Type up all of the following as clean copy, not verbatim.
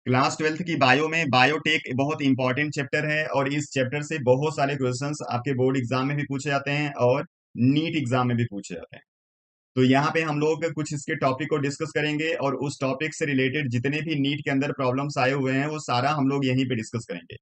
Class twelfth की bio में biotech बहुत इंपॉर्टेंट चैप्टर है और इस चैप्टर से बहुत सारे क्वेश्चंस आपके बोर्ड एग्जाम में भी पूछे जाते हैं और नीट एग्जाम में भी पूछे जाते हैं। तो यहाँ पे हम लोग कुछ इसके टॉपिक को डिस्कस करेंगे और उस टॉपिक से रिलेटेड जितने भी नीट के अंदर प्रॉब्लम्स आए हुए हैं वो सारा हम लोग यहीं पे डिस्कस करेंगे।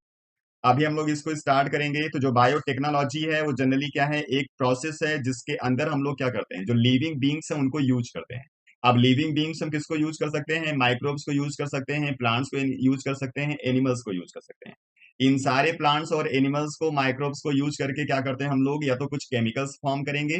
अभी हम लोग इसको स्टार्ट करेंगे। तो जो बायोटेक्नोलॉजी है वो जनरली क्या है, एक प्रोसेस है जिसके अंदर हम लोग क्या करते हैं, जो लिविंग बींग्स है उनको यूज करते हैं। अब लिविंग बींग्स हम किसको यूज कर सकते हैं, माइक्रोब्स को यूज कर सकते हैं, प्लांट्स को यूज कर सकते हैं, एनिमल्स को यूज कर सकते हैं। इन सारे प्लांट्स और एनिमल्स को, माइक्रोब्स को यूज करके क्या करते हैं हम लोग, या तो कुछ केमिकल्स फॉर्म करेंगे,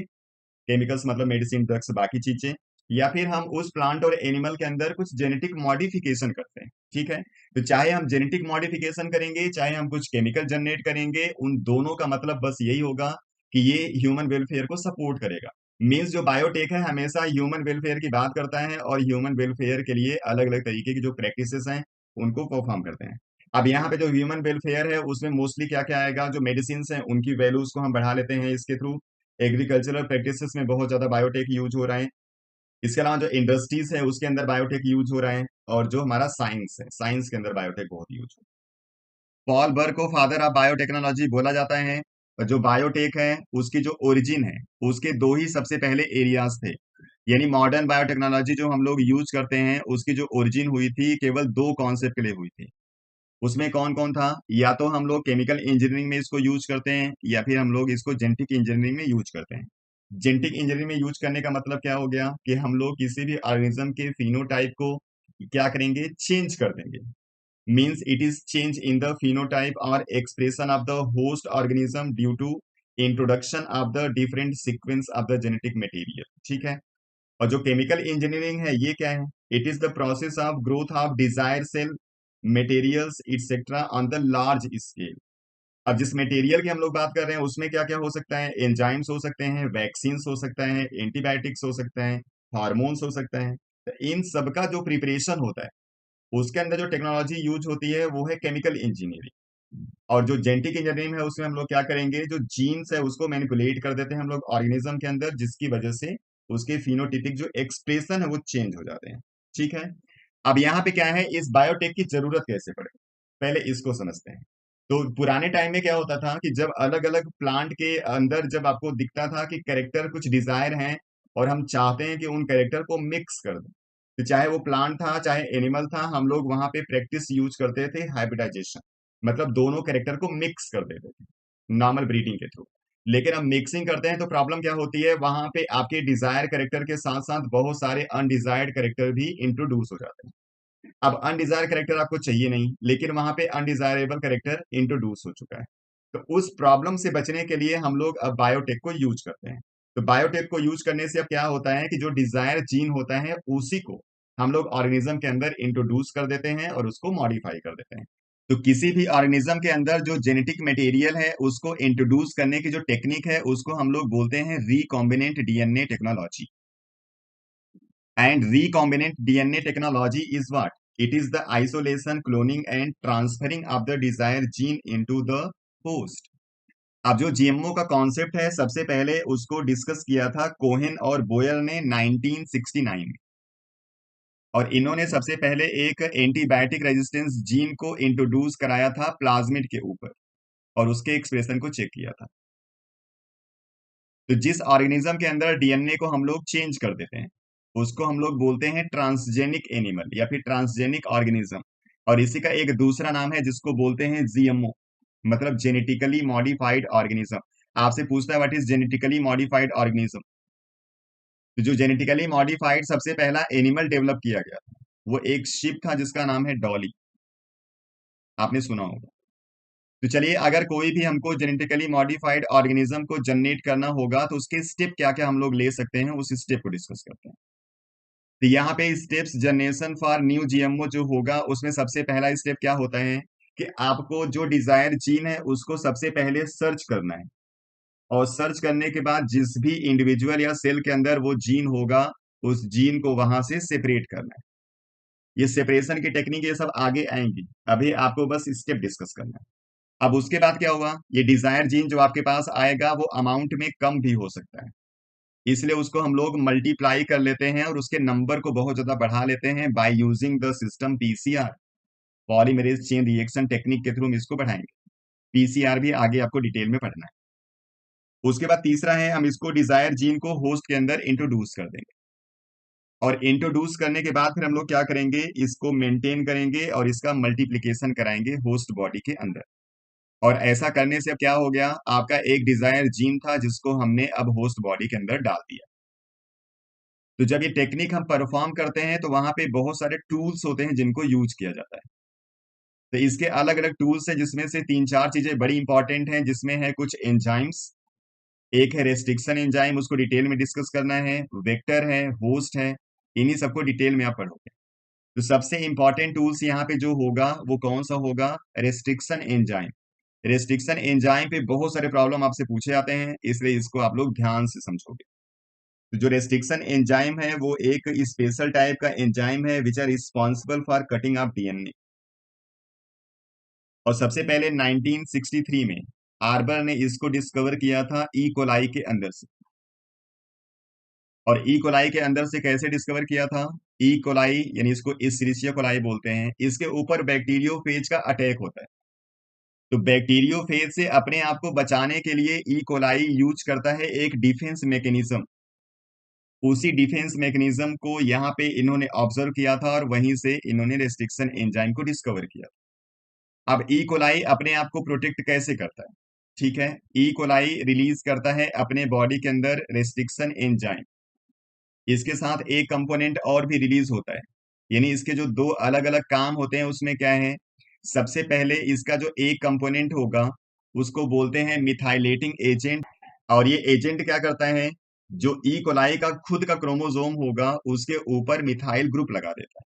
केमिकल्स मतलब मेडिसिन, ड्रग्स, बाकी चीजें, या फिर हम उस प्लांट और एनिमल के अंदर कुछ जेनेटिक मॉडिफिकेशन करते हैं। ठीक है। तो चाहे हम जेनेटिक मॉडिफिकेशन करेंगे, चाहे हम कुछ केमिकल जनरेट करेंगे, उन दोनों का मतलब बस यही होगा कि ये ह्यूमन वेलफेयर को सपोर्ट करेगा। मीन्स जो बायोटेक है हमेशा ह्यूमन वेलफेयर की बात करता है और ह्यूमन वेलफेयर के लिए अलग अलग तरीके की जो प्रैक्टिसेस हैं उनको परफॉर्म करते हैं। अब यहाँ पे जो ह्यूमन वेलफेयर है उसमें मोस्टली क्या क्या आएगा, जो मेडिसिन हैं उनकी वैल्यूज को हम बढ़ा लेते हैं इसके थ्रू। एग्रीकल्चरल प्रैक्टिसेस में बहुत ज्यादा बायोटेक यूज हो रहा है। इसके अलावा जो इंडस्ट्रीज है उसके अंदर बायोटेक यूज हो रहा है। और जो हमारा साइंस है, साइंस के अंदर बायोटेक बहुत यूज हो। पॉल बर को फादर ऑफ बायोटेक्नोलॉजी बोला जाता है। और जो बायोटेक है उसकी जो ओरिजिन है, उसके दो ही सबसे पहले एरियाज थे। यानी मॉडर्न बायोटेक्नोलॉजी जो हम लोग यूज करते हैं उसकी जो ओरिजिन हुई थी केवल दो कॉन्सेप्ट के लिए हुई थी। उसमें कौन कौन था, या तो हम लोग केमिकल इंजीनियरिंग में इसको यूज करते हैं या फिर हम लोग इसको जेनेटिक इंजीनियरिंग में यूज करते हैं। जेनेटिक इंजीनियरिंग में यूज करने का मतलब क्या हो गया कि हम लोग किसी भी ऑर्गेनिज्म के फिनोटाइप को क्या करेंगे, चेंज कर देंगे। Means it is change in the phenotype और expression of the host organism due to introduction of the different sequence of the genetic material. ठीक है। और जो केमिकल इंजीनियरिंग है ये क्या है, it is the process of growth of desire cell materials etcetera on the large scale. अब जिस मटेरियल की हम लोग बात कर रहे हैं उसमें क्या क्या हो सकता है, एंजाइम्स हो सकते हैं, वैक्सीन्स हो सकता है, एंटीबायोटिक्स हो सकता है, हार्मोन्स हो सकता है। तो इन सबका जो प्रिपरेशन होता है उसके अंदर जो टेक्नोलॉजी यूज होती है वो है केमिकल इंजीनियरिंग। और जो जेनेटिक इंजीनियरिंग है उसमें हम लोग क्या करेंगे, जो जीन्स है उसको मैनिपुलेट कर देते हैं हम लोग ऑर्गेनिज्म के अंदर, जिसकी वजह से उसके फिनोटिपिक जो एक्सप्रेशन है वो चेंज हो जाते हैं। ठीक है। अब यहाँ पे क्या है, इस बायोटेक की जरूरत कैसे पड़े, पहले इसको समझते हैं। तो पुराने टाइम में क्या होता था कि जब अलग अलग प्लांट के अंदर जब आपको दिखता था कि कैरेक्टर कुछ डिजायर हैं और हम चाहते हैं कि उन कैरेक्टर को मिक्स कर दें, तो चाहे वो प्लांट था चाहे एनिमल था, हम लोग वहां पे प्रैक्टिस यूज करते थे हाइब्रिडाइजेशन। मतलब दोनों कैरेक्टर को मिक्स कर देते थे नॉर्मल ब्रीडिंग के थ्रू। लेकिन अब मिक्सिंग करते हैं तो प्रॉब्लम क्या होती है, वहां पे आपके डिजायर कैरेक्टर के साथ साथ बहुत सारे अनडिजायर्ड कैरेक्टर भी इंट्रोड्यूस हो जाते हैं। अब अनडिजायर कैरेक्टर आपको चाहिए नहीं, लेकिन वहां पे अनडिजायरेबल कैरेक्टर इंट्रोड्यूस हो चुका है। तो उस प्रॉब्लम से बचने के लिए हम लोग अब बायोटेक को यूज करते हैं। तो बायोटेक को यूज करने से अब क्या होता है कि जो डिजायर जीन होता है उसी को हम लोग ऑर्गेनिज्म के अंदर इंट्रोड्यूस कर देते हैं और उसको मॉडिफाई कर देते हैं। तो किसी भी ऑर्गेनिज्म के अंदर जो जेनेटिक मटेरियल है उसको इंट्रोड्यूस करने की जो टेक्निक है उसको हम लोग बोलते हैं recombinant DNA technology. And recombinant DNA technology is what? It is the isolation, cloning and transferring of the desired gene into the host. अब जो जीएमओ का कॉन्सेप्ट है सबसे पहले उसको डिस्कस किया था कोहेन और बोयर ने 1969 में। और इन्होंने सबसे पहले एक एंटीबायोटिक रेजिस्टेंस जीन को इंट्रोड्यूस कराया था प्लाज्मिड के ऊपर और उसके एक्सप्रेशन को चेक किया था। तो जिस ऑर्गेनिज्म के अंदर डीएनए को हम लोग चेंज कर देते हैं उसको हम लोग बोलते हैं ट्रांसजेनिक एनिमल या फिर ट्रांसजेनिक ऑर्गेनिज्म। और इसी का एक दूसरा नाम है जिसको बोलते हैं जीएमओ, मतलब जेनेटिकली मॉडिफाइड ऑर्गेनिज्म। आपसे पूछता है what is genetically modified organism. तो जो जेनेटिकली मॉडिफाइड सबसे पहला एनिमल डेवलप किया गया था वो एक शिप था जिसका नाम है डॉली, आपने सुना होगा। तो चलिए, अगर कोई भी हमको जेनेटिकली मॉडिफाइड ऑर्गेनिज्म को जनरेट करना होगा तो उसके स्टेप क्या क्या हम लोग ले सकते हैं, उस स्टेप को डिस्कस करते हैं। तो यहाँ पे steps generation for new GMO जो होगा उसमें सबसे पहला स्टेप क्या होता है कि आपको जो डिजायर जीन है उसको सबसे पहले सर्च करना है। और सर्च करने के बाद जिस भी इंडिविजुअल या सेल के अंदर वो जीन होगा उस जीन को वहां से सेपरेट करना है। ये सेपरेशन की टेक्निक ये सब आगे आएंगी, अभी आपको बस स्टेप डिस्कस करना है। अब उसके बाद क्या होगा, ये डिजायर जीन जो आपके पास आएगा वो अमाउंट में कम भी हो सकता है, इसलिए उसको हम लोग मल्टीप्लाई कर लेते हैं और उसके नंबर को बहुत ज्यादा बढ़ा लेते हैं by using the system PCR. Polymerase chain reaction technique के थ्रू हम इसको बढ़ाएंगे। पीसीआर भी आगे आपको डिटेल में पढ़ना है। उसके बाद तीसरा है, हम इसको डिजायर जीन को होस्ट के अंदर इंट्रोड्यूस कर देंगे, और इंट्रोड्यूस करने के बाद फिर हम लोग क्या करेंगे, इसको मेंटेन करेंगे और इसका मल्टीप्लिकेशन कराएंगे होस्ट बॉडी के अंदर। और ऐसा करने से अब क्या हो गया, आपका एक डिजायर जीन था जिसको हमने अब होस्ट बॉडी के अंदर डाल दिया। तो जब ये टेक्निक हम परफॉर्म करते हैं तो वहां पे बहुत सारे टूल्स होते हैं जिनको यूज किया जाता है। तो इसके अलग अलग टूल्स हैं, जिसमें से तीन चार चीजें बड़ी इंपॉर्टेंट हैं, जिसमें है कुछ एंजाइम्स, एक है रेस्ट्रिक्शन एंजाइम, उसको डिटेल में डिस्कस करना है, वेक्टर है, होस्ट है, इन्हीं सबको डिटेल में आप पढ़ोगे। तो सबसे इंपॉर्टेंट टूल्स यहाँ पे जो होगा वो कौन सा होगा, रेस्ट्रिक्शन एंजाइम। रेस्ट्रिक्शन एंजाइम पे बहुत सारे प्रॉब्लम आपसे पूछे जाते हैं, इसलिए इसको आप लोग ध्यान से समझोगे। तो जो रेस्ट्रिक्शन एंजाइम है वो एक स्पेशल टाइप का एंजाइम है which are responsible for cutting of DNA. और सबसे पहले 1963 में आर्बर ने इसको डिस्कवर किया था ई कोलाई के अंदर से। और ई कोलाई के अंदर से कैसे डिस्कवर किया था, ई कोलाई यानी इसको इस्चेरिशिया कोलाई बोलते हैं, इसके ऊपर बैक्टीरियोफेज का अटैक होता है। तो बैक्टीरियोफेज से अपने आप को बचाने के लिए ई कोलाई यूज करता है एक डिफेंस मैकेनिज्म। उसी डिफेंस मैकेनिज्म को यहाँ पे इन्होंने ऑब्जर्व किया था और वहीं से इन्होंने रेस्ट्रिक्शन एंजाइम को डिस्कवर किया। अब ई कोलाई अपने आप को प्रोटेक्ट कैसे करता है, ठीक है, ई कोलाई रिलीज करता है अपने बॉडी के अंदर रेस्ट्रिक्शन एंजाइम, इसके साथ एक कंपोनेंट और भी रिलीज होता है। यानी इसके जो दो अलग अलग काम होते हैं उसमें क्या है, सबसे पहले इसका जो एक कंपोनेंट होगा उसको बोलते हैं मिथाइलेटिंग एजेंट। और ये एजेंट क्या करता है, जो ई कोलाई का खुद का क्रोमोसोम होगा उसके ऊपर मिथाइल ग्रुप लगा देता है,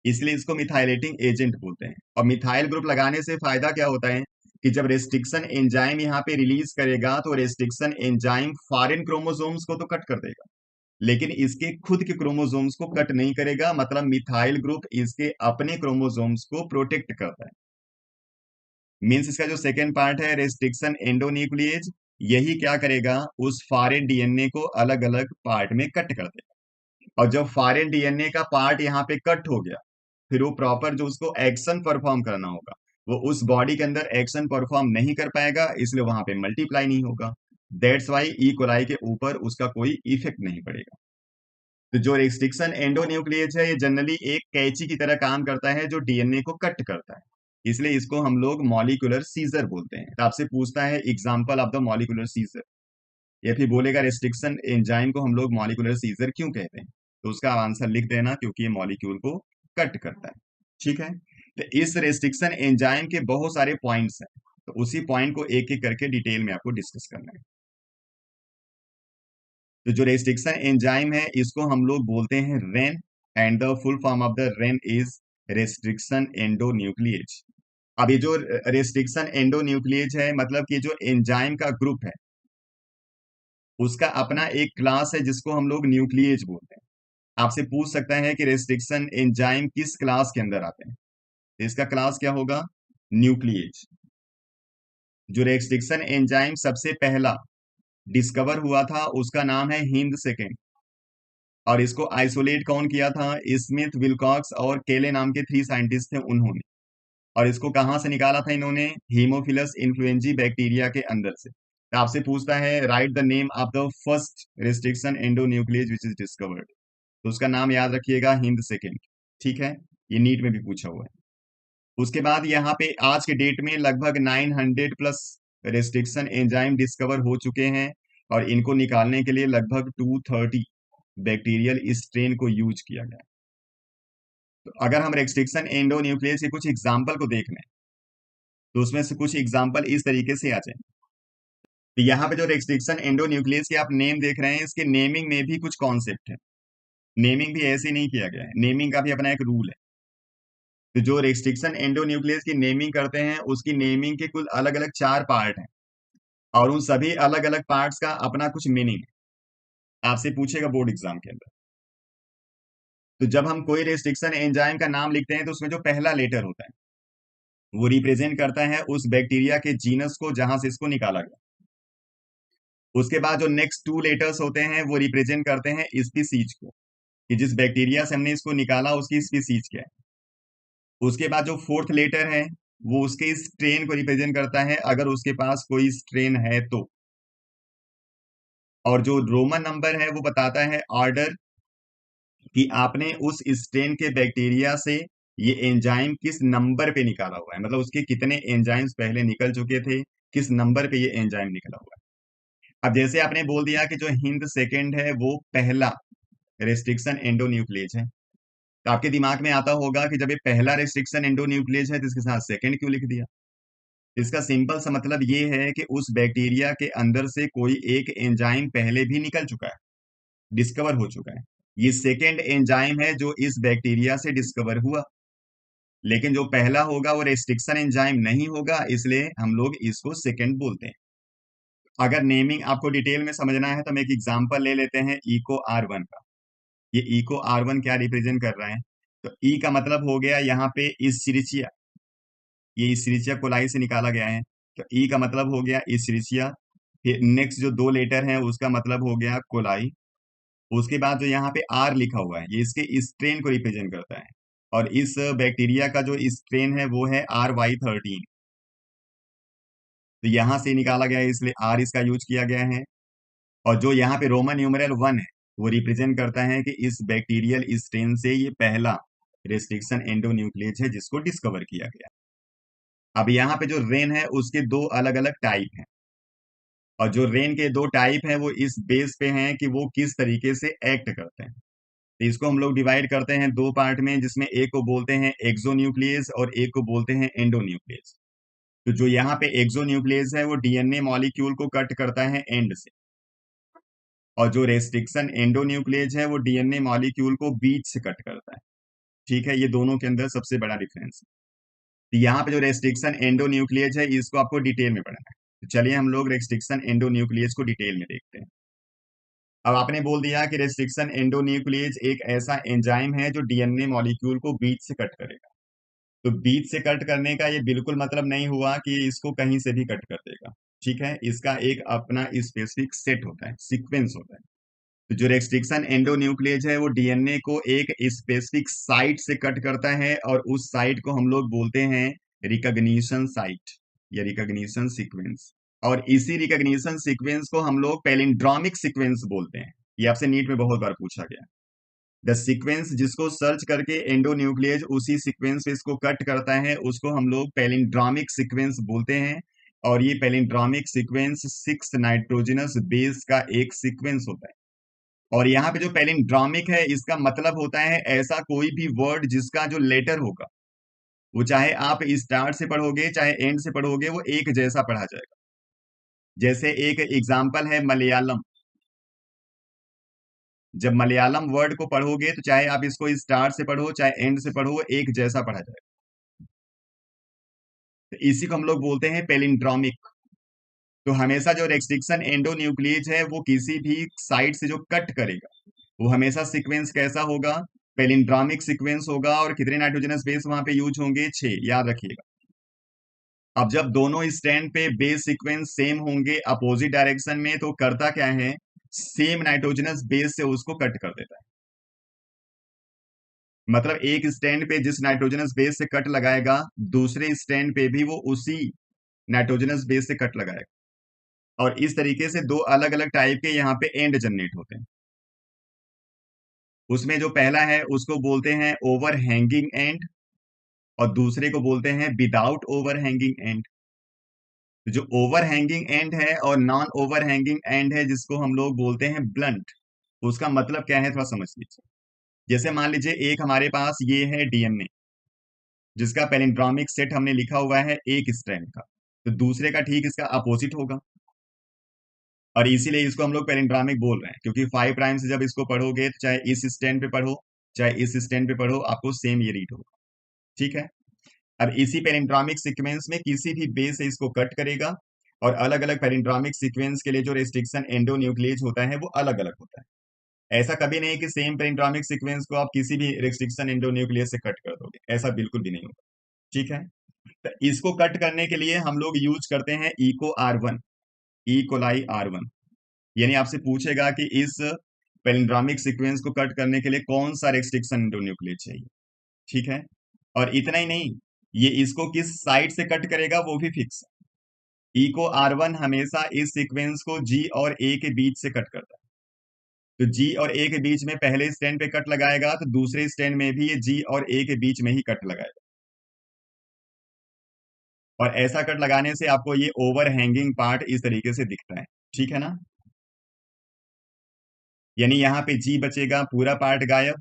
इसलिए इसको मिथाइलेटिंग एजेंट बोलते हैं। और मिथाइल ग्रुप लगाने से फायदा क्या होता है कि जब रेस्ट्रिक्शन एंजाइम यहाँ पे रिलीज करेगा तो रेस्ट्रिक्शन एंजाइम फॉरेन क्रोमोसोम्स को तो कट कर देगा, लेकिन इसके खुद के क्रोमोसोम्स को कट नहीं करेगा, मतलब मिथाइल ग्रुप इसके अपने क्रोमोसोम्स को प्रोटेक्ट करता है। मींस इसका जो सेकेंड पार्ट है रेस्ट्रिक्शन एंडोन्यूक्लिएज, यही क्या करेगा, उस फॉरेन डीएनए को अलग अलग पार्ट में कट कर देगा। और जब फॉरेन डीएनए का पार्ट यहाँ पे कट हो गया, फिर वो प्रॉपर जो उसको एक्शन परफॉर्म करना होगा वो उस बॉडी के अंदर एक्शन परफॉर्म नहीं कर पाएगा, इसलिए वहां पे मल्टीप्लाई नहीं होगा। दैट्स वाई ई कोलाई के ऊपर उसका कोई इफेक्ट नहीं पड़ेगा। तो जो रेस्ट्रिक्शन एंडोन्यूक्लियस है ये जनरली एक कैंची की तरह काम करता है जो डीएनए को कट करता है, इसलिए इसको हम लोग मॉलिक्यूलर सीजर बोलते हैं। तो आपसे पूछता है example of the molecular scissor, या फिर बोलेगा रेस्ट्रिक्शन एंजाइम को हम लोग मॉलिक्यूलर सीजर क्यों कहते हैं, तो उसका आंसर लिख देना, क्योंकि ये मॉलिक्यूल को कट करता है। ठीक है, तो इस रेस्ट्रिक्शन एंजाइम के बहुत सारे पॉइंट्स हैं, तो उसी पॉइंट को एक एक करके डिटेल में आपको डिस्कस करना है। तो जो रेस्ट्रिक्शन एंजाइम है इसको हम लोग बोलते हैं rain, and the full form of the rain is restriction endonuclease. अब ये जो रेस्ट्रिक्शन एंडोन्यूक्लिएज है, मतलब कि जो एंजाइम का ग्रुप है उसका अपना एक क्लास है जिसको हम लोग न्यूक्लिएज बोलते हैं। आपसे पूछ सकता है कि रेस्ट्रिक्शन एंजाइम किस क्लास के अंदर आते हैं, तो इसका क्लास क्या होगा, न्यूक्लिएज। जो रेस्ट्रिक्शन एंजाइम सबसे पहला डिस्कवर हुआ था उसका नाम है हिंद सेकेंड, और इसको आइसोलेट कौन किया था, स्मिथ, विलकॉक्स और केले नाम के 3 साइंटिस्ट थे उन्होंने। और इसको कहां से निकाला था इन्होंने, हीमोफिलस इन्फ्लुएंजी बैक्टीरिया के अंदर से। तो आपसे पूछता है right the name of the first restriction endonuclease which is discovered, तो उसका नाम याद रखिएगा, हिंद सेकेंड। ठीक है, ये नीट में भी पूछा हुआ है। उसके बाद यहाँ पे आज के डेट में लगभग 900 प्लस रेस्ट्रिक्शन एंजाइम डिस्कवर हो चुके हैं, और इनको निकालने के लिए लगभग 230 बैक्टीरियल स्ट्रेन को यूज किया गया। तो अगर हम रेस्ट्रिक्शन एंडोन्यूक्लियस के कुछ एग्जाम्पल को देख लें तो उसमें से कुछ एग्जाम्पल इस तरीके से आ जाए। तो यहाँ पे जो रेस्ट्रिक्शन एंडोन्यूक्लियस के आप नेम देख रहे हैं, इसके नेमिंग में भी कुछ कॉन्सेप्ट है। नेमिंग भी ऐसे नहीं किया गया है, नेमिंग का भी अपना एक रूल है। तो जो रेस्ट्रिक्शन एंडोन्यूक्लियस की नेमिंग करते हैं उसकी नेमिंग के कुल अलग अलग 4 पार्ट हैं, और उन सभी अलग अलग पार्ट्स का अपना कुछ मीनिंग है, आपसे पूछेगा बोर्ड एग्जाम के अंदर। तो जब हम कोई रेस्ट्रिक्शन एंजाइम का नाम लिखते हैं तो उसमें जो पहला लेटर होता है वो रिप्रेजेंट करता है उस बैक्टीरिया के जीनस को जहां से इसको निकाला गया। उसके बाद जो नेक्स्ट 2 लेटर्स होते हैं वो रिप्रेजेंट करते हैं स्पीसीज को, कि जिस बैक्टीरिया से हमने इसको निकाला उसकी स्पीसीज क्या है। उसके बाद जो फोर्थ लेटर है वो उसके स्ट्रेन को रिप्रेजेंट करता है, अगर उसके पास कोई स्ट्रेन है तो। और जो रोमन नंबर है वो बताता है ऑर्डर, कि आपने उस स्ट्रेन के बैक्टीरिया से ये एंजाइम किस नंबर पे निकाला हुआ है, मतलब उसके कितने एंजाइम्स पहले निकल चुके थे, किस नंबर पे ये एंजाइम निकला हुआ है। अब जैसे आपने बोल दिया कि जो हिंद सेकेंड है वो पहला रेस्ट्रिक्शन एंडोन्यूक्लियस है, तो आपके दिमाग में आता होगा कि जब ये पहला रेस्ट्रिक्शन एंडोन्यूक्लियस है तो इसके साथ सेकेंड क्यों लिख दिया। इसका सिंपल सा मतलब ये है कि उस बैक्टीरिया के अंदर से कोई एक एंजाइम पहले भी निकल चुका है, डिस्कवर हो चुका है। ये सेकेंड एंजाइम है जो इस बैक्टीरिया से डिस्कवर हुआ, लेकिन जो पहला होगा वो रेस्ट्रिक्शन एंजाइम नहीं होगा, इसलिए हम लोग इसको सेकेंड बोलते हैं। अगर नेमिंग आपको डिटेल में समझना है तो हम एक एग्जांपल ले लेते हैं इको आर वन का। ये इको आर वन क्या रिप्रेजेंट कर रहा है, तो ई का मतलब हो गया यहाँ पे इस्चरिचिया, ये इस्चरिचिया कोलाई से निकाला गया है, तो ई का मतलब हो गया इस्चरिचिया। फिर नेक्स्ट जो दो लेटर है उसका मतलब हो गया कोलाई। उसके बाद जो यहाँ पे आर लिखा हुआ है ये इसके स्ट्रेन को रिप्रेजेंट करता है, और इस बैक्टीरिया का जो स्ट्रेन है वो है RY13। तो यहाँ से निकाला गया है इसलिए आर इसका यूज किया गया है। और जो यहाँ पे रोमन न्यूमेरल 1 है वो रिप्रेजेंट करता है कि इस बैक्टीरियल स्ट्रेन से ये पहला रेस्ट्रिक्शन एंडोन्यूक्लियस है जिसको डिस्कवर किया गया। अब यहाँ पे जो रेन है उसके दो अलग अलग टाइप हैं, और जो रेन के दो टाइप हैं वो इस बेस पे हैं कि वो किस तरीके से एक्ट करते हैं। तो इसको हम लोग डिवाइड करते हैं दो पार्ट में, जिसमें एक को बोलते हैं एक्सोन्यूक्लियस और एक को बोलते हैं एंडोन्यूक्लियस। तो जो यहाँ पे एक्सोन्यूक्लियस है वो डीएनए मॉलिक्यूल को कट करता है एंड से, और जो रेस्ट्रिक्शन एंडोन्यूक्लियस है वो डीएनए मॉलिक्यूल को बीच से कट करता है। ठीक है, ये दोनों के अंदर सबसे बड़ा डिफरेंस है। तो यहाँ पे जो रेस्ट्रिक्शन एंडोन्यूक्लियस है इसको आपको डिटेल में पढ़ना है, तो चलिए हम लोग रेस्ट्रिक्शन एंडोन्यूक्लियस को डिटेल में देखते हैं। अब आपने बोल दिया कि रेस्ट्रिक्शन एंडोन्यूक्लियस एक ऐसा एंजाइम है जो डीएनए मॉलिक्यूल को बीच से कट करेगा। तो बीच से कट करने का ये बिल्कुल मतलब नहीं हुआ कि इसको कहीं से भी कट कर देगा। ठीक है, इसका एक अपना स्पेसिफिक सेट होता है, सीक्वेंस होता है। तो जो रेस्ट्रिक्शन एंडोन्यूक्लियस है वो डीएनए को एक स्पेसिफिक साइट से कट करता है, और उस साइट को हम लोग बोलते हैं रिकॉग्निशन साइट या रिकॉग्निशन सीक्वेंस। और इसी रिकॉग्निशन सीक्वेंस को हम लोग पैलिंड्रोमिक सीक्वेंस बोलते हैं। ये आपसे नीट में बहुत बार पूछा गया। द सीक्वेंस जिसको सर्च करके एंडोन्यूक्लियस उसी सीक्वेंस पे इसको कट करता है उसको हम लोग पैलिंड्रोमिक सीक्वेंस बोलते हैं। और ये पैलिंड्रोमिक सीक्वेंस 6 नाइट्रोजनस बेस का एक सीक्वेंस होता है। और यहाँ पे जो पैलिंड्रोमिक है इसका मतलब होता है ऐसा कोई भी वर्ड जिसका जो लेटर होगा वो चाहे आप स्टार्ट से पढ़ोगे चाहे एंड से पढ़ोगे वो एक जैसा पढ़ा जाएगा। जैसे एक एग्जाम्पल है मलयालम। जब मलयालम वर्ड को पढ़ोगे तो चाहे आप इसको स्टार्ट से पढ़ो चाहे एंड से पढ़ो वो एक जैसा पढ़ा जाएगा। तो इसी को हम लोग बोलते हैं पैलिंड्रोमिक। तो हमेशा जो रेस्ट्रिक्शन एंडोन्यूक्लियस है वो किसी भी साइड से जो कट करेगा वो हमेशा सीक्वेंस कैसा होगा, पैलिंड्रोमिक सीक्वेंस होगा। और कितने नाइट्रोजनस बेस वहां पे यूज होंगे, 6, याद रखिएगा। अब जब दोनों स्टैंड पे बेस सीक्वेंस सेम होंगे अपोजिट डायरेक्शन में तो करता क्या है, सेम नाइट्रोजनस बेस से उसको कट कर देता है। मतलब एक स्टैंड पे जिस नाइट्रोजनस बेस से कट लगाएगा दूसरे स्टैंड पे भी वो उसी नाइट्रोजनस बेस से कट लगाएगा। और इस तरीके से दो अलग अलग टाइप के यहाँ पे एंड जनरेट होते हैं। उसमें जो पहला है उसको बोलते हैं ओवर हैंगिंग एंड, और दूसरे को बोलते हैं विदाउट ओवर हैंगिंग एंड। जो ओवर हैंगिंग एंड है और नॉन ओवर हैंगिंग एंड है जिसको हम लोग बोलते हैं ब्लंट, उसका मतलब क्या है थोड़ा समझ लीजिए। जैसे मान लीजिए एक हमारे पास ये है डीएनए जिसका पैलिंड्रोमिक सेट हमने लिखा हुआ है एक स्ट्रैंड का, तो दूसरे का ठीक इसका अपोजिट होगा। और इसीलिए इसको हम लोग पैलिंड्रोमिक बोल रहे हैं, क्योंकि 5 प्राइम से जब इसको पढ़ोगे तो चाहे इस स्टैंड पे पढ़ो चाहे इस स्टैंड पे पढ़ो आपको सेम ये रीड होगा। ठीक है, अब इसी पैलिंड्रोमिक सीक्वेंस में किसी भी बेस से इसको कट करेगा, और अलग अलग पैलिंड्रोमिक सीक्वेंस के लिए जो रेस्ट्रिक्शन एंडोन्यूक्लियस होता है वो अलग अलग होता है। ऐसा कभी नहीं कि सेम पैलिंड्रोमिक सीक्वेंस को आप किसी भी रेस्ट्रिक्शन एंडोन्यूक्लियस से कट कर दोगे, ऐसा बिल्कुल भी नहीं होगा। ठीक है, तो इसको कट करने के लिए हम लोग यूज करते हैं eco R1, E coli R1। यानी आपसे पूछेगा कि इस पैलिंड्रोमिक सीक्वेंस को कट करने के लिए कौन सा रेस्ट्रिक्शन एंडोन्यूक्लियस चाहिए। ठीक है, और इतना ही नहीं, ये इसको किस साइड से कट करेगा वो भी फिक्स है। ई को R1 हमेशा इस सीक्वेंस को जी और ए के बीच से कट करता है। तो जी और ए के बीच में पहले स्टैंड पे कट लगाएगा, तो दूसरे स्टैंड में भी ये जी और ए के बीच में ही कट लगाएगा। और ऐसा कट लगाने से आपको ये ओवर हैंगिंग पार्ट इस तरीके से दिखता है। ठीक है ना? यानी यहाँ पे जी बचेगा, पूरा पार्ट गायब।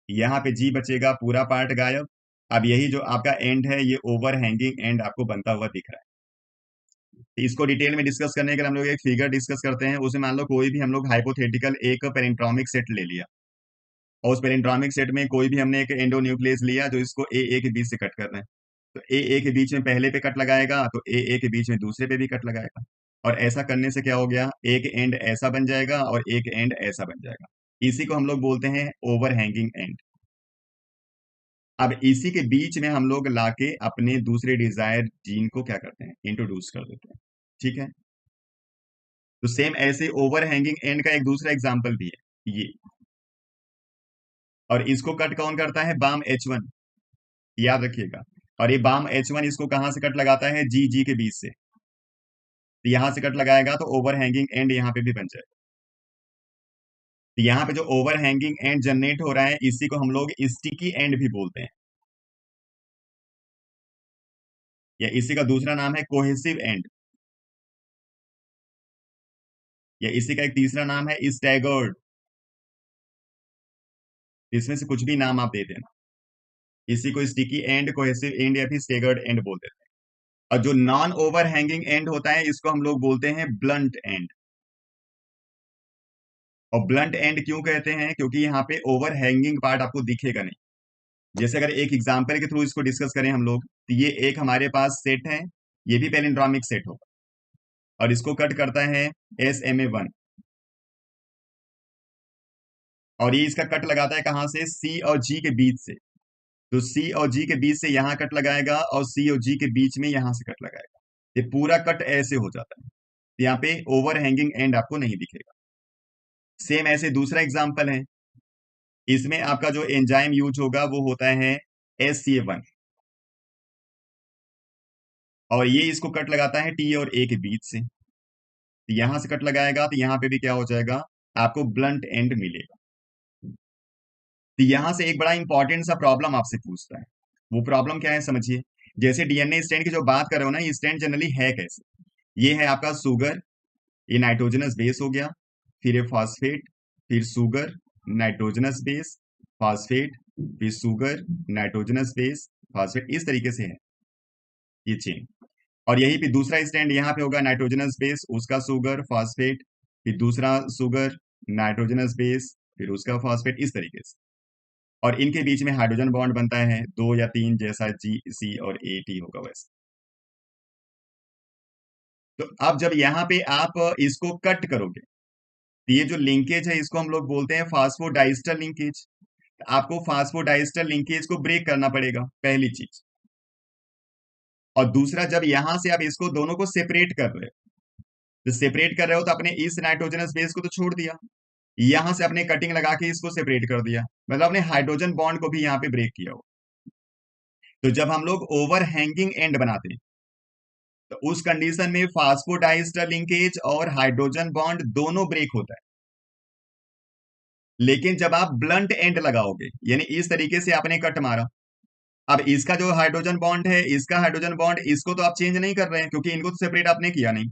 यहाँ पे जी बचेगा, पूरा पार्ट गायब। अब यही जो आपका एंड है, ये ओवर हैंगिंग एंड आपको बनता हुआ दिख रहा है। तो इसको डिटेल में डिस्कस करने के लिए हम लोग एक फिगर डिस्कस करते हैं। उसमें मान लो कोई भी हम लोग हाइपोथेटिकल एक पेरेंट्रोमिक सेट ले लिया, और उस पेरेंट्रोमिक सेट में कोई भी हमने एक एंडोन्यूक्लियस लिया जो इसको ए के बीच से कट कर रहे हैं। तो ए के बीच में पहले पे कट लगाएगा, तो ए के बीच में दूसरे पे भी कट लगाएगा। और ऐसा करने से क्या हो गया, एक एंड ऐसा बन जाएगा और एक एंड ऐसा बन जाएगा। इसी को हम लोग बोलते हैं ओवर हैंगिंग एंड। अब इसी के बीच में हम लोग लाके अपने दूसरे डिजायर जीन को क्या करते हैं, इंट्रोड्यूस कर देते हैं। ठीक है? तो सेम ऐसे ओवर हैंगिंग एंड का एक दूसरा एग्जाम्पल भी है ये। और इसको कट कौन करता है, बाम H1, याद रखिएगा। और ये बाम H1 इसको कहां से कट लगाता है, जी के बीच से। तो यहां से कट लगाएगा तो ओवर हैंगिंग एंड यहाँ पे भी बन जाएगा। तो यहाँ पे जो ओवर हैंगिंग एंड जनरेट हो रहा है, इसी को हम लोग स्टिकी एंड भी बोलते हैं, या इसी का दूसरा नाम है कोहेसिव एंड, या इसी का एक तीसरा नाम है स्टैगर्ड। इसमें से कुछ भी नाम आप दे देना। इसी को स्टिकी एंड, कोहेसिव एंड या फिर स्टैगर्ड एंड बोल देते हैं। और जो नॉन ओवर हैंगिंग एंड होता है, इसको हम लोग बोलते हैं ब्लंट एंड। और ब्लंट एंड क्यों कहते हैं, क्योंकि यहाँ पे ओवर हैंगिंग पार्ट आपको दिखेगा नहीं। जैसे अगर एक एग्जांपल के थ्रू इसको डिस्कस करें हम लोग, तो ये एक हमारे पास सेट है, ये भी पैलिंड्रोमिक सेट होगा, और इसको कट करता है SMA1। और ये इसका कट लगाता है कहां से, सी और जी के बीच से। तो सी और जी के बीच से यहां कट लगाएगा, और सी और जी के बीच में यहां से कट लगाएगा। ये पूरा कट ऐसे हो जाता है। तो यहाँ पे ओवर हैंगिंग एंड आपको नहीं दिखेगा। सेम ऐसे दूसरा एग्जाम्पल है, इसमें आपका जो एंजाइम यूज होगा वो होता है SCA1। और ये इसको कट लगाता है टी और ए के बीच से। तो यहां से कट लगाएगा, तो यहां पे भी क्या हो जाएगा, आपको ब्लंट एंड मिलेगा। तो यहां से एक बड़ा इंपॉर्टेंट सा प्रॉब्लम आपसे पूछता है। वो प्रॉब्लम क्या है, समझिए। जैसे डीएनए स्टैंड की जो बात कर रहे हो ना, ये स्टैंड जनरली है कैसे। ये है आपका सुगर, ये नाइट्रोजनस बेस हो गया, फिर ये फॉस्फेट, फिर सुगर, नाइट्रोजनस बेस, फॉस्फेट, फिर सुगर, नाइट्रोजनस बेस, फॉस्फेट, इस तरीके से है ये चेन। और यही पे दूसरा स्टैंड यहाँ पे होगा, नाइट्रोजनस बेस, उसका सुगर, फॉस्फेट, फिर दूसरा सुगर, नाइट्रोजनस बेस, फिर उसका फॉस्फेट, इस तरीके से। और इनके बीच में हाइड्रोजन बॉन्ड बनता है, दो या तीन, जैसा GC और AT होगा वैसे। तो अब जब यहाँ पे आप इसको कट करोगे, तो ये जो लिंकेज है इसको हम लोग बोलते हैं फास्फोडाइस्टर लिंकेज। आपको फास्फोडाइस्टर लिंकेज को ब्रेक करना पड़ेगा, पहली चीज। और दूसरा, जब यहां से आप इसको दोनों को सेपरेट कर रहे हो, तो सेपरेट कर रहे हो तो अपने इस नाइट्रोजनस बेस को तो छोड़ दिया, यहां से अपने कटिंग लगा के इसको सेपरेट कर दिया, मतलब अपने हाइड्रोजन बॉन्ड को भी यहाँ पे ब्रेक किया हो। तो जब हम लोग ओवर हैंगिंग एंड बनाते हैं, तो उस कंडीशन में फास्फोडाइस्टर लिंकेज और हाइड्रोजन बॉन्ड दोनों ब्रेक होता है। लेकिन जब आप ब्लंट एंड लगाओगे, यानी इस तरीके से आपने कट मारा, अब इसका जो हाइड्रोजन बॉन्ड है, इसका हाइड्रोजन बॉन्ड, इसको तो आप चेंज नहीं कर रहे हैं, क्योंकि इनको तो सेपरेट आपने किया नहीं।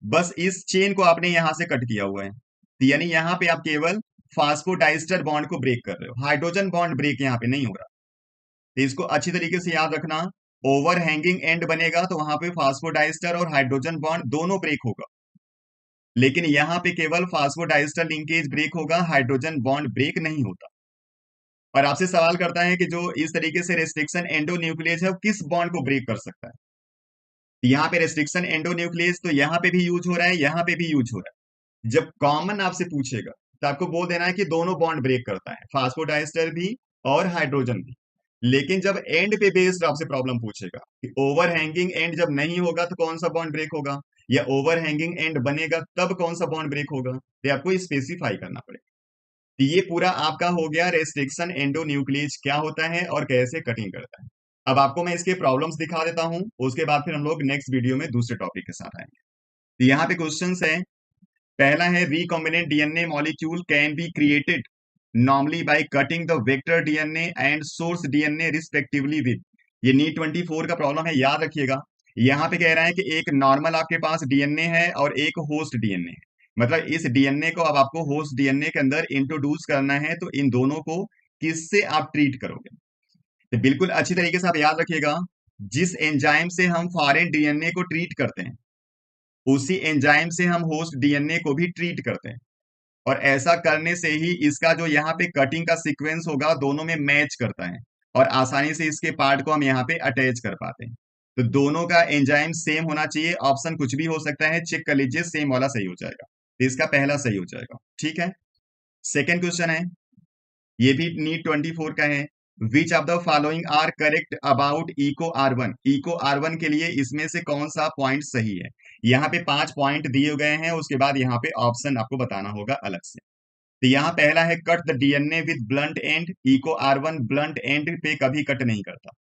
बस इस चेन को आपने यहां से कट किया हुआ है। तो यानी यहां पे आप केवल फास्फोडाइस्टर बॉन्ड को ब्रेक कर रहे हो, हाइड्रोजन बॉन्ड ब्रेक यहां पे नहीं हो रहा। तो इसको अच्छी तरीके से याद रखना। ओवर हैंगिंग एंड बनेगा तो वहां पे फास्फोडाइस्टर और हाइड्रोजन बॉन्ड दोनों ब्रेक होगा। लेकिन यहां पे केवल फास्फोडाइस्टर लिंकेज ब्रेक होगा, हाइड्रोजन बॉन्ड ब्रेक नहीं होता। और आपसे सवाल करता है कि जो इस तरीके से रेस्ट्रिक्शन एंडोन्यूक्लियस है, वो किस बॉन्ड को ब्रेक कर सकता है। यहाँ पे रेस्ट्रिक्शन एंडोन्यूक्लियस तो यहाँ पे भी यूज हो रहा है, यहाँ पे भी यूज हो रहा है। जब कॉमन आपसे पूछेगा, तो आपको बोल देना है कि दोनों बॉन्ड ब्रेक करता है, फास्फोडाइस्टर भी और हाइड्रोजन भी। लेकिन जब एंड पे बेस्ड आपसे प्रॉब्लम पूछेगा कि ओवर हैंगिंग एंड जब नहीं होगा तो कौन सा बॉन्ड ब्रेक होगा, या ओवर हैंगिंग एंड बनेगा तब कौन सा बॉन्ड ब्रेक होगा, तो आपको स्पेसिफाई करना पड़ेगा। तो ये पूरा आपका हो गया रेस्ट्रिक्शन एंडोन्यूक्लियस क्या होता है और कैसे कटिंग करता है। अब आपको मैं इसके प्रॉब्लम्स दिखा देता हूं, उसके बाद फिर हम लोग नेक्स्ट वीडियो में दूसरे टॉपिक के साथ आएंगे। तो यहाँ पे क्वेश्चंस है। पहला है recombinant DNA molecule can be created normally by cutting the vector DNA and source DNA respectively with. ये नीट 24 का प्रॉब्लम है, याद रखिएगा। यहाँ पे कह रहा है कि एक नॉर्मल आपके पास डीएनए है और एक होस्ट डीएनए है। मतलब इस डीएनए को अब आपको होस्ट डीएनए के अंदर इंट्रोड्यूस करना है, तो इन दोनों को किससे आप ट्रीट करोगे? तो बिल्कुल अच्छी तरीके से आप याद रखिएगा, जिस एंजाइम से हम फॉरेन डीएनए को ट्रीट करते हैं उसी एंजाइम से हम होस्ट डीएनए को भी ट्रीट करते हैं। और ऐसा करने से ही इसका जो यहाँ पे कटिंग का सीक्वेंस होगा दोनों में मैच करता है और आसानी से इसके पार्ट को हम यहाँ पे अटैच कर पाते हैं। तो दोनों का एंजाइम सेम होना चाहिए। ऑप्शन कुछ भी हो सकता है, चेक कर लीजिए, सेम वाला सही हो जाएगा। तो इसका पहला सही हो जाएगा, ठीक है। सेकेंड क्वेश्चन है, ये भी नीट 24 का है। Which of the following are correct about Eco R1? Eco R1 के लिए इसमें से कौन सा पॉइंट सही है? यहाँ पे 5 पॉइंट दिए गए हैं, उसके बाद यहाँ पे ऑप्शन आपको बताना होगा अलग से। तो यहाँ पहला है cut the DNA with blunt end. Eco R1 blunt end पे कभी कट नहीं करता।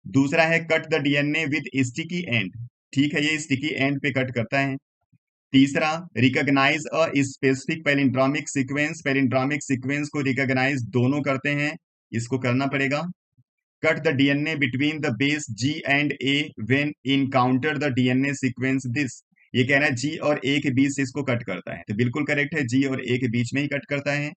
दूसरा है cut the DNA with sticky end. ठीक है, ये स्टिकी एंड पे कट करता है। तीसरा, recognize a specific palindromic sequence. Palindromic sequence को रिकॉग्नाइज दोनों करते हैं, इसको करना पड़ेगा। Cut the DNA between the base G and A when encounter the DNA sequence this. ये कह रहा है जी और ए के बीच से इसको कट करता है, तो बिल्कुल करेक्ट है, जी और ए के बीच में ही कट करता है।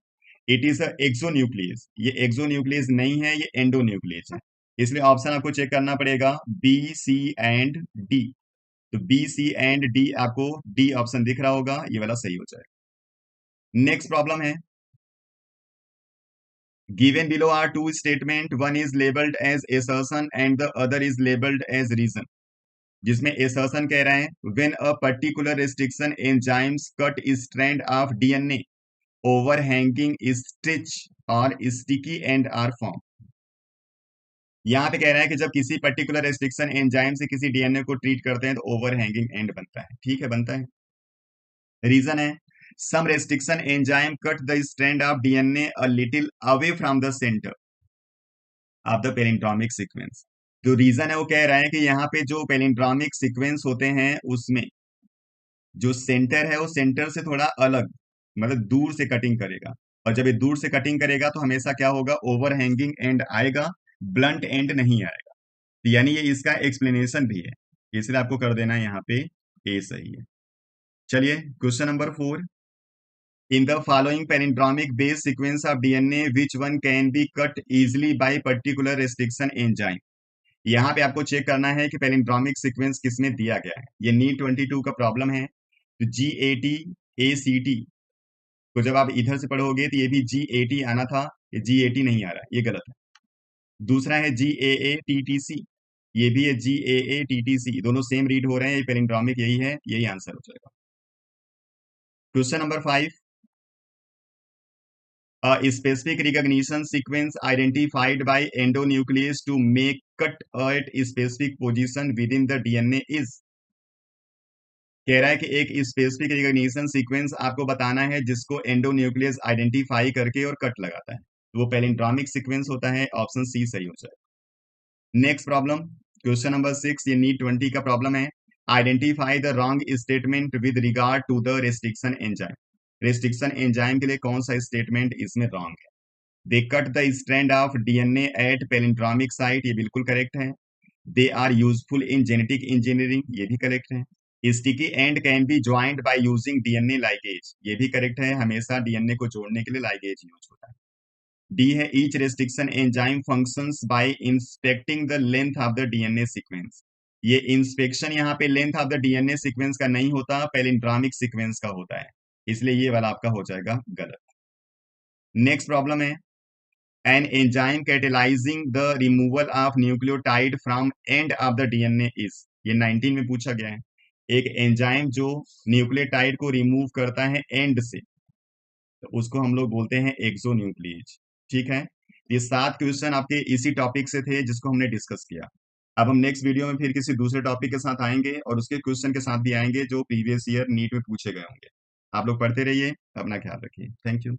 It is a exonuclease. ये एक्सोन्यूक्लियस नहीं है, ये एंडोन्यूक्लियस है। इसलिए ऑप्शन आपको चेक करना पड़ेगा बी, सी एंड डी। तो बी, सी एंड डी, आपको डी ऑप्शन दिख रहा होगा, ये वाला सही हो जाएगा। नेक्स्ट प्रॉब्लम है, given below are two statement, one is labelled as assertion and the other is labelled as reason. जिसमें assertion कह रहे हैं when a particular restriction enzymes cut strand of DNA overhanging stitch और sticky end are form. यहाँ पे कह रहा है कि जब किसी पर्टिकुलर रेस्ट्रिक्शन एंजाइम से किसी डीएनए को ट्रीट करते हैं तो ओवरहैंगिंग एंड बनता है। ठीक है, बनता है। रीजन है some restriction enzyme cut the strand of DNA a little away from the center of the palindromic sequence। जो रीजन है वो कह रहा है कि यहाँ पे जो पैलिंड्रोमिक सीक्वेंस होते हैं उसमें जो सेंटर है वो सेंटर से थोड़ा अलग, मतलब दूर से कटिंग करेगा। और जब ये दूर से कटिंग करेगा तो हमेशा क्या होगा, ओवरहैंगिंग एंड आएगा, ब्लंट एंड नहीं आएगा। तो यानी ये इसका एक्सप्लेनेशन भी है, इसलिए आपको कर देना है यहाँ पे ए सही है। चलिए question number 4, in the following palindromic base sequence of DNA, which one can be cut easily by particular restriction enzyme? यहाँ पे आपको चेक करना है कि पैलिंड्रोमिक सीक्वेंस किसमें दिया गया है। ये नीट 22 का प्रॉब्लम है। तो GAT ACT को जब आप इधर से पढ़ोगे तो ये भी GAT आना था, ये GAT नहीं आ रहा, ये गलत है। दूसरा है GAATTC, ये भी है GAATTC, दोनों सेम रीड हो रहे हैं, ये पैलिंड्रोमिक यही है, यही आंसर हो जाएगा। Question number 5, a specific recognition sequence identified by endonuclease to make cut at a specific position within the DNA is। कह रहा है कि एक स्पेसिफिक रिकॉग्निशन सीक्वेंस आपको बताना है जिसको एंडोन्यूक्लियस आइडेंटिफाई करके और कट लगाता है, तो वो पैलिंड्रोमिक सीक्वेंस होता है। ऑप्शन सी सही हो जाएगा। नेक्स्ट प्रॉब्लम, क्वेश्चन नंबर 6, ये नीट 20 का प्रॉब्लम है। Identify the wrong statement with regard to the restriction enzyme. Restriction enzyme के लिए कौन सा स्टेटमेंट इसमें रॉन्ग है? They cut the strand of DNA at palindromic site, ये बिल्कुल करेक्ट है। They are useful in genetic engineering, ये भी करेक्ट है। Sticky end can be joint by using DNA ligase, ये भी करेक्ट है, हमेशा डीएनए को जोड़ने के लिए लाइगेज यूज होता है। डी है each restriction enzyme functions by inspecting the length of the DNA sequence. ये इंस्पेक्शन यहाँ पे length of the DNA sequence का नहीं होता, पैलिंड्रोमिक सीक्वेंस का होता है, इसलिए ये वाला आपका हो जाएगा गलत। नेक्स्ट प्रॉब्लम है, an enzyme catalyzing the removal of nucleotide from end of the DNA is। ये 19 में पूछा गया है। एक एंजाइम जो न्यूक्लियोटाइड को रिमूव करता है एंड से, तो उसको हम लोग बोलते हैं एक्सोन्यूक्लियेज। ठीक है, ये 7 क्वेश्चन आपके इसी टॉपिक से थे जिसको हमने डिस्कस किया। अब हम नेक्स्ट वीडियो में फिर किसी दूसरे टॉपिक के साथ आएंगे और उसके क्वेश्चन के साथ भी आएंगे जो प्रीवियस ईयर नीट में पूछे गए होंगे। आप लोग पढ़ते रहिए, अपना ख्याल रखिए। Thank you.